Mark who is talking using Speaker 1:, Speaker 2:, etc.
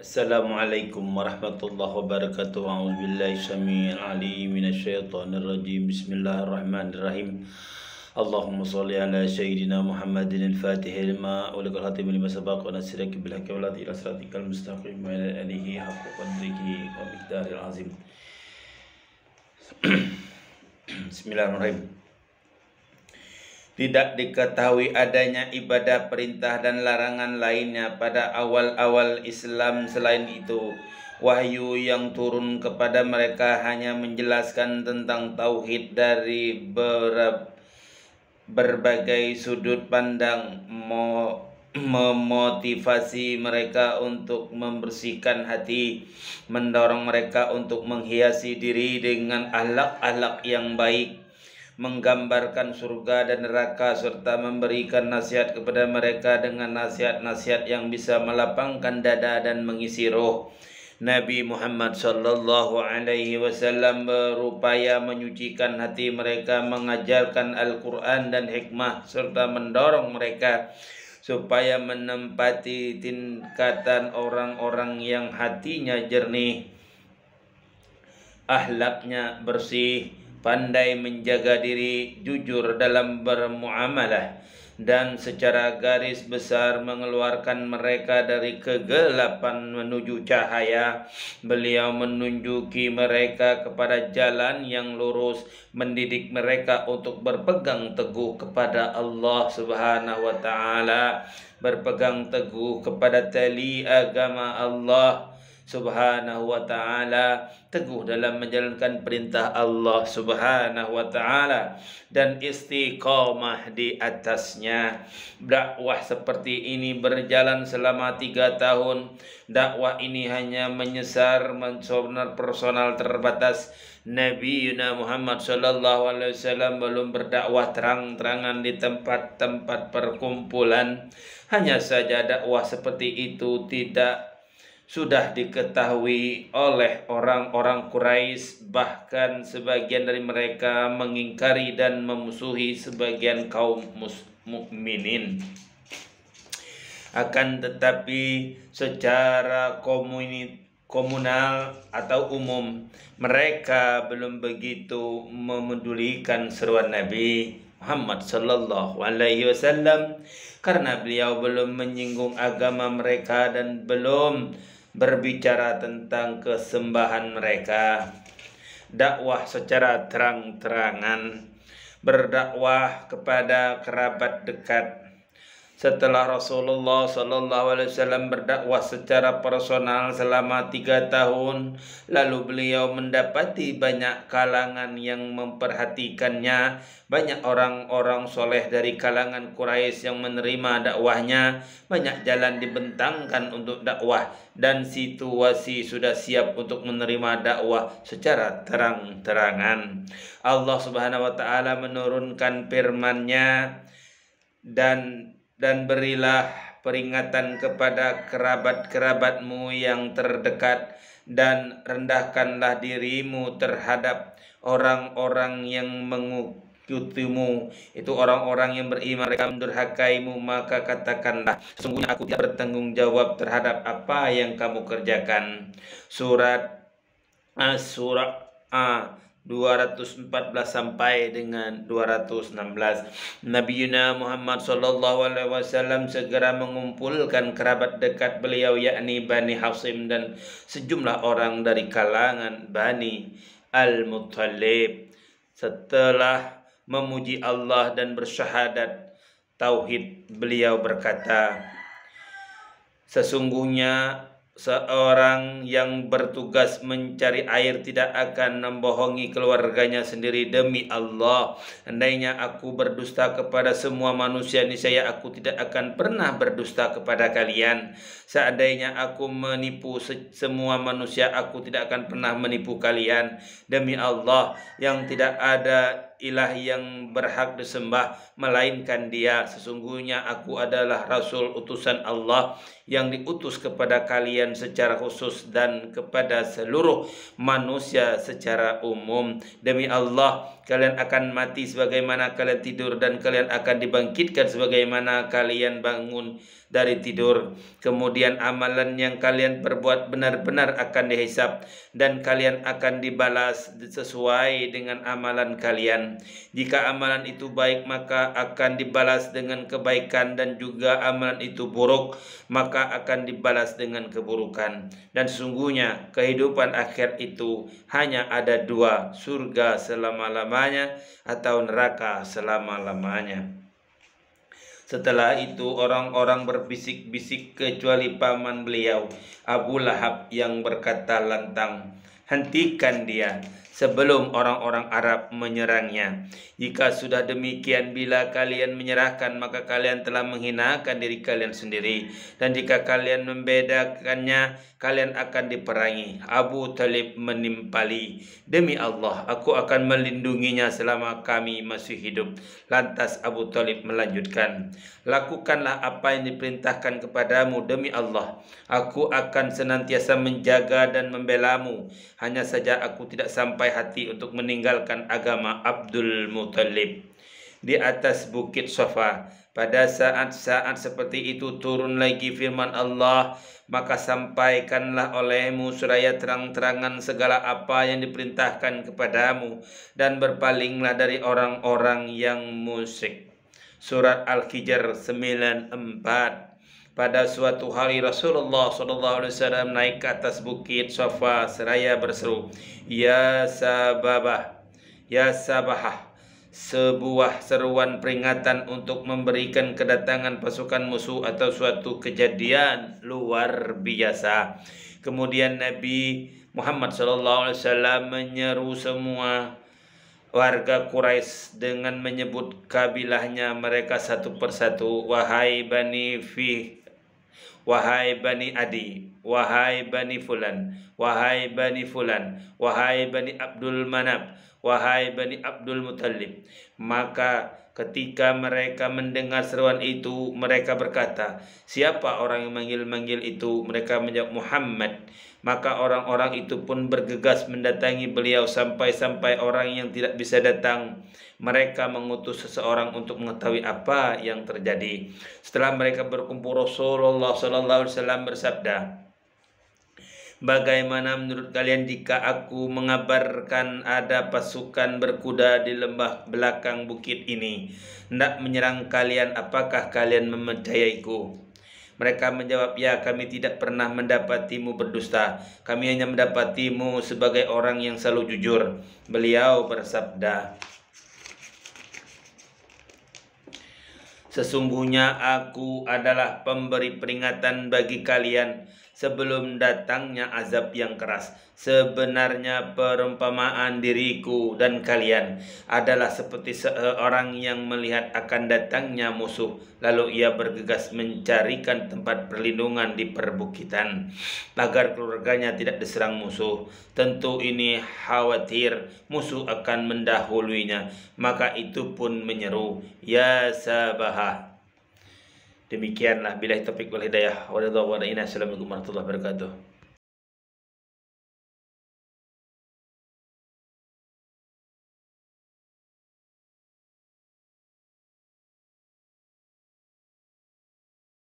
Speaker 1: Assalamualaikum warahmatullahi wabarakatuh. A'udzubillahi syami'il alim minasyaitonir rajim. Bismillahirrahmanirrahim. Allahumma shalli ala sayyidina Muhammadin al-Fatih lima ulikal khatim lima sabaq wa nasiraki bil haqqi wal ila siratikal mustaqim wa ala alihi haqqa qadrihi wa miqdaril azim. Bismillahirrahmanirrahim. Tidak diketahui adanya ibadah perintah dan larangan lainnya pada awal-awal Islam. Selain itu, wahyu yang turun kepada mereka hanya menjelaskan tentang tauhid dari berbagai sudut pandang, memotivasi mereka untuk membersihkan hati, mendorong mereka untuk menghiasi diri dengan akhlak-akhlak yang baik, menggambarkan surga dan neraka, serta memberikan nasihat kepada mereka dengan nasihat-nasihat yang bisa melapangkan dada dan mengisi roh. Nabi Muhammad sallallahu alaihi wasallam berupaya menyucikan hati mereka, mengajarkan Al-Quran dan hikmah, serta mendorong mereka supaya menempati tingkatan orang-orang yang hatinya jernih, akhlaknya bersih, pandai menjaga diri, jujur dalam bermuamalah, dan secara garis besar mengeluarkan mereka dari kegelapan menuju cahaya. Beliau menunjuki mereka kepada jalan yang lurus, mendidik mereka untuk berpegang teguh kepada Allah Subhanahu wa taala, berpegang teguh kepada tali agama Allah Subhanahu wa ta'ala, teguh dalam menjalankan perintah Allah Subhanahu wa ta'ala, dan istiqamah di atasnya. Dakwah seperti ini berjalan selama 3 tahun. Dakwah ini hanya menyasar personal terbatas. Nabi Muhammad sallallahu alaihi wasallam belum berdakwah terang-terangan di tempat-tempat perkumpulan. Hanya saja dakwah seperti itu sudah diketahui oleh orang-orang Quraisy, bahkan sebagian dari mereka mengingkari dan memusuhi sebagian kaum mukminin. Akan tetapi secara komunal atau umum, mereka belum begitu memedulikan seruan Nabi Muhammad sallallahu alaihi wasallam, karena beliau belum menyinggung agama mereka dan belum berbicara tentang kesembahan mereka. Dakwah secara terang-terangan, berdakwah kepada kerabat dekat. Setelah Rasulullah sallallahu alaihi wasallam berdakwah secara personal selama 3 tahun, lalu beliau mendapati banyak kalangan yang memperhatikannya. Banyak orang-orang soleh dari kalangan Quraisy yang menerima dakwahnya. Banyak jalan dibentangkan untuk dakwah, dan situasi sudah siap untuk menerima dakwah secara terang-terangan. Allah Subhanahu wa taala menurunkan firman-Nya, dan berilah peringatan kepada kerabat-kerabatmu yang terdekat, dan rendahkanlah dirimu terhadap orang-orang yang mengikutimu, itu orang-orang yang beriman, mereka mendurhakaimu, maka katakanlah, sesungguhnya aku tidak bertanggung jawab terhadap apa yang kamu kerjakan. Surat As-Surah 214 sampai dengan 216. Nabi Muhammad sallallahu alaihi wasallam segera mengumpulkan kerabat dekat beliau, yakni Bani Hashim dan sejumlah orang dari kalangan Bani Al-Muttalib. Setelah memuji Allah dan bersyahadat tauhid, beliau berkata, sesungguhnya seorang yang bertugas mencari air tidak akan membohongi keluarganya sendiri. Demi Allah, andainya aku berdusta kepada semua manusia, niscaya aku tidak akan pernah berdusta kepada kalian. Seandainya aku menipu semua manusia, aku tidak akan pernah menipu kalian. Demi Allah, yang tidak ada ilah yang berhak disembah melainkan Dia. Sesungguhnya aku adalah Rasul utusan Allah yang diutus kepada kalian secara khusus dan kepada seluruh manusia secara umum. Demi Allah, kalian akan mati sebagaimana kalian tidur, dan kalian akan dibangkitkan sebagaimana kalian bangun dari tidur. Kemudian amalan yang kalian perbuat benar-benar akan dihisab, dan kalian akan dibalas sesuai dengan amalan kalian. Jika amalan itu baik, maka akan dibalas dengan kebaikan, dan juga amalan itu buruk, maka akan dibalas dengan keburukan. Dan sesungguhnya kehidupan akhir itu hanya ada dua, surga selama-lamanya atau neraka selama-lamanya. Setelah itu orang-orang berbisik-bisik kecuali paman beliau Abu Lahab yang berkata lantang, "Hentikan dia sebelum orang-orang Arab menyerangnya. Jika sudah demikian, bila kalian menyerahkan, maka kalian telah menghinakan diri kalian sendiri, dan jika kalian membedakannya, kalian akan diperangi." Abu Talib menimpali, "Demi Allah, aku akan melindunginya selama kami masih hidup." Lantas Abu Talib melanjutkan, "Lakukanlah apa yang diperintahkan kepadamu demi Allah. Aku akan senantiasa menjaga dan membelamu. Hanya saja aku tidak sampai hati untuk meninggalkan agama Abdul Muthalib." Di atas bukit Safa, pada saat-saat seperti itu turun lagi firman Allah, "Maka sampaikanlah olehmu seraya terang-terangan segala apa yang diperintahkan kepadamu, dan berpalinglah dari orang-orang yang musyrik." Surat Al-Hijr 94. Pada suatu hari Rasulullah SAW naik ke atas bukit Safa seraya berseru, "Ya Sababah, ya Sabahah," sebuah seruan peringatan untuk memberikan kedatangan pasukan musuh atau suatu kejadian luar biasa. Kemudian Nabi Muhammad SAW menyeru semua warga Quraisy dengan menyebut kabilahnya mereka satu persatu, "Wahai Bani Fi, wahai Bani Adi, wahai Bani Fulan, wahai Bani Fulan, wahai Bani Abdul Manab, wahai Bani Abdul Muthalib." Maka ketika mereka mendengar seruan itu, mereka berkata, "Siapa orang yang manggil-manggil itu?" Mereka menjawab, "Muhammad." Maka orang-orang itu pun bergegas mendatangi beliau, sampai-sampai orang yang tidak bisa datang, mereka mengutus seseorang untuk mengetahui apa yang terjadi. Setelah mereka berkumpul, Rasulullah SAW bersabda, "Bagaimana menurut kalian jika aku mengabarkan ada pasukan berkuda di lembah belakang bukit ini, hendak menyerang kalian? Apakah kalian mempercayaiku?" Mereka menjawab, "Ya, kami tidak pernah mendapatimu berdusta. Kami hanya mendapatimu sebagai orang yang selalu jujur." Beliau bersabda, "Sesungguhnya aku adalah pemberi peringatan bagi kalian sebelum datangnya azab yang keras. Sebenarnya perumpamaan diriku dan kalian adalah seperti seorang yang melihat akan datangnya musuh, lalu ia bergegas mencarikan tempat perlindungan di perbukitan agar keluarganya tidak diserang musuh. Tentu ini khawatir musuh akan mendahuluinya, maka itu pun menyeru, 'Ya Sabahah.'" Demikianlah, billahi taufiq wal hidayah. Assalamualaikum warahmatullahi wabarakatuh.